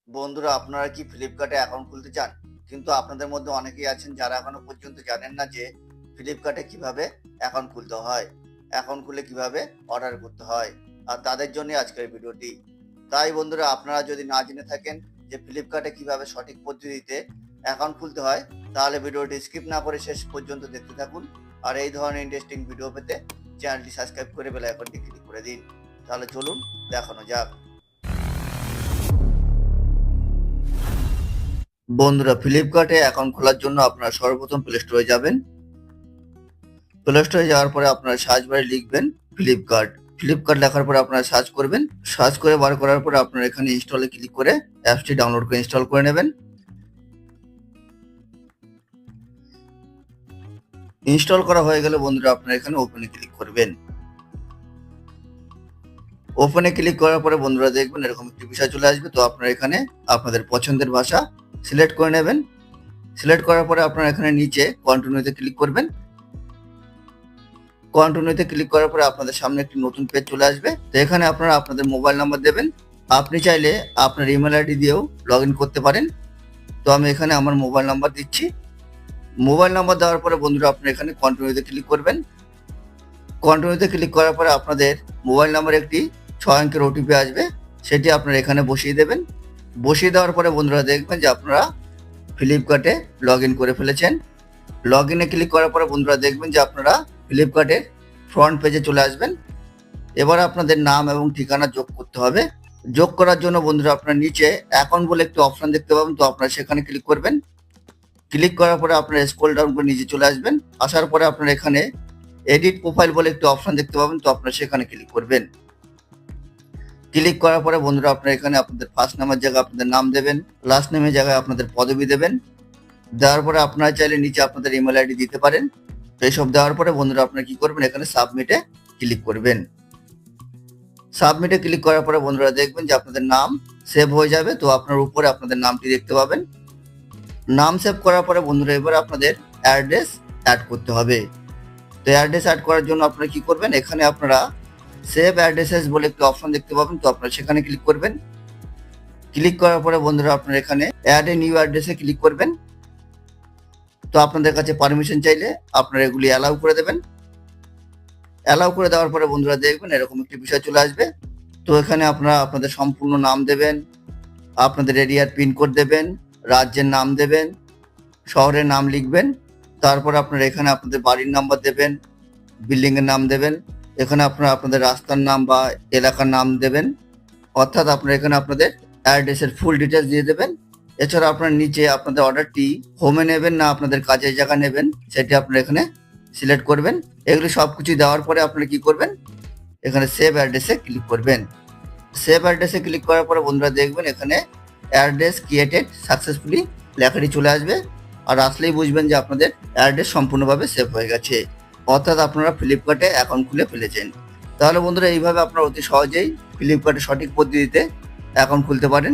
বন্ধুরা, আপনারা কি ফ্লিপকার্টে অ্যাকাউন্ট খুলতে চান? কিন্তু আপনাদের মধ্যে অনেকেই আছেন যারা এখনো পর্যন্ত জানেন না যে ফ্লিপকার্টে কিভাবে অ্যাকাউন্ট খুলতে হয়, অ্যাকাউন্ট খুলে কিভাবে অর্ডার করতে হয়। আর তাদের জন্যই আজকের ভিডিওটি। তাই বন্ধুরা, আপনারা যদি না জেনে থাকেন যে ফ্লিপকার্টে কিভাবে সঠিক পদ্ধতিতে অ্যাকাউন্ট খুলতে হয়, তাহলে ভিডিওটি স্কিপ না করে শেষ পর্যন্ত দেখতে থাকুন। আর এই ধরনের ইন্টারেস্টিং ভিডিও পেতে চ্যানেলটি সাবস্ক্রাইব করে বেল আইকনটি ক্লিক করে দিন। তাহলে চলুন দেখানো যাক। বন্ধুরা, ফ্লিপকার্টে অ্যাকাউন্ট খোলার জন্য আপনারা সর্বপ্রথম প্লে স্টোরে যাবেন। প্লে স্টোরে যাওয়ার পরে আপনারা সার্চ বারে লিখবেন ফ্লিপকার্ট। ফ্লিপকার্ট লেখার পরে আপনারা সার্চ করবেন। সার্চ করে বার করার পরে আপনারা এখানে ইনস্টলে ক্লিক করে অ্যাপসটি ডাউনলোড করে ইনস্টল করে নেবেন। ইনস্টল করা হয়ে গেলে বন্ধুরা আপনারা এখানে ওপেনে ক্লিক করবেন। ওপেনে ক্লিক করার পরে বন্ধুরা দেখবেন এরকম একটি বিষয় চলে আসবে। তো আপনারা এখানে আপনাদের পছন্দের ভাষা সিলেক্ট করে নেবেন। সিলেক্ট করার পরে আপনারা এখানে নিচে কন্টিনিউতে ক্লিক করবেন। কন্টিনিউতে ক্লিক করার পরে আপনাদের সামনে একটি নতুন পেজ চলে আসবে। তো এখানে আপনারা আপনাদের মোবাইল নাম্বার দেবেন। আপনি চাইলে আপনার ইমেল আইডি দিয়েও লগ ইন করতে পারেন। তো আমি এখানে আমার মোবাইল নাম্বার দিচ্ছি। মোবাইল নাম্বার দেওয়ার পরে বন্ধুরা আপনারা এখানে কন্টিনিউতে ক্লিক করবেন। কন্টিনিউতে ক্লিক করার পরে আপনাদের মোবাইল নাম্বারে একটি 6 অঙ্কের ওটিপি আসবে, সেটি আপনারা এখানে বসিয়ে দেবেন। বসিয়ে দেওয়ার পরে বন্ধুরা দেখবেন যে আপনারা ফ্লিপকার্টে লগ ইন করে ফেলেছেন। লগ ইনে ক্লিক করার পরে বন্ধুরা দেখবেন যে আপনারা ফ্লিপকার্টের ফ্রন্ট পেজে চলে আসবেন। এবার আপনাদের নাম এবং ঠিকানা যোগ করতে হবে। যোগ করার জন্য বন্ধুরা আপনারা নিচে অ্যাকাউন্ট বলে একটি অপশন দেখতে পাবেন। তো আপনারা সেখানে ক্লিক করবেন। ক্লিক করার পরে আপনারা স্ক্রল ডাউন করে নিচে চলে আসবেন। আসার পরে আপনারা এখানে এডিট প্রোফাইল বলে একটি অপশন দেখতে পাবেন। তো আপনারা সেখানে ক্লিক করবেন। ক্লিক করার পরে বন্ধুরা আপনারা এখানে আপনাদের ফার্স্ট নামের জায়গায় আপনাদের নাম দেবেন, লাস্ট নেমের জায়গায় আপনাদের পদবি দেবেন। দেওয়ার পরে আপনারা চাইলে নিচে আপনাদের ইমেল আইডি দিতে পারেন। তো এইসব দেওয়ার পরে বন্ধুরা আপনারা কি করবেন, এখানে সাবমিটে ক্লিক করবেন। সাবমিটে ক্লিক করার পরে বন্ধুরা দেখবেন যে আপনাদের নাম সেভ হয়ে যাবে। তো আপনার উপরে আপনাদের নামটি দেখতে পাবেন। নাম সেভ করার পরে বন্ধুরা এবার আপনাদের অ্যাড্রেস অ্যাড করতে হবে। তো অ্যাড্রেস অ্যাড করার জন্য আপনারা কি করবেন, এখানে আপনারা সেভ অ্যাড্রেসেস বলে একটি অপশন দেখতে পাবেন। তো আপনারা সেখানে ক্লিক করবেন। ক্লিক করার পরে বন্ধুরা আপনারা এখানে অ্যাড এ নিউ অ্যাড্রেসে ক্লিক করবেন। তো আপনাদের কাছে পারমিশন চাইলে আপনারা এগুলি অ্যালাউ করে দেবেন। অ্যালাউ করে দেওয়ার পরে বন্ধুরা দেখবেন এরকম একটি বিষয় চলে আসবে। তো এখানে আপনারা আপনাদের সম্পূর্ণ নাম দেবেন, আপনাদের এরিয়ার পিনকোড দেবেন, রাজ্যের নাম দেবেন, শহরের নাম লিখবেন। তারপর আপনারা এখানে আপনাদের বাড়ির নাম্বার দেবেন, বিল্ডিংয়ের নাম দেবেন। এখানে আপনারা আপনাদের রাস্তার নাম বা এলাকার নাম দেবেন। অর্থাৎ আপনারা এখানে আপনাদের অ্যাড্রেসের ফুল ডিটেলস দিয়ে দেবেন। এছাড়া আপনার নিচে আপনাদের অর্ডারটি হোমে নেবেন না আপনাদের কাজের জায়গা নেবেন, সেটি আপনারা এখানে সিলেক্ট করবেন। এগুলি সব কিছু দেওয়ার পরে আপনারা কি করবেন, এখানে সেভ অ্যাড্রেসে ক্লিক করবেন। সেভ অ্যাড্রেসে ক্লিক করার পরে বন্ধুরা দেখবেন এখানে অ্যাড্রেস ক্রিয়েটেড সাকসেসফুলি লেখাটি চলে আসবে। আর আসলেই বুঝবেন যে আপনাদের অ্যাড্রেস সম্পূর্ণভাবে সেভ হয়ে গেছে, অর্থাৎ আপনারা ফ্লিপকার্টে অ্যাকাউন্ট খুলে ফেলেছেন। তাহলে বন্ধুরা এইভাবে আপনারা অতি সহজেই ফ্লিপকার্টে সঠিক পদ্ধতিতে অ্যাকাউন্ট খুলতে পারেন।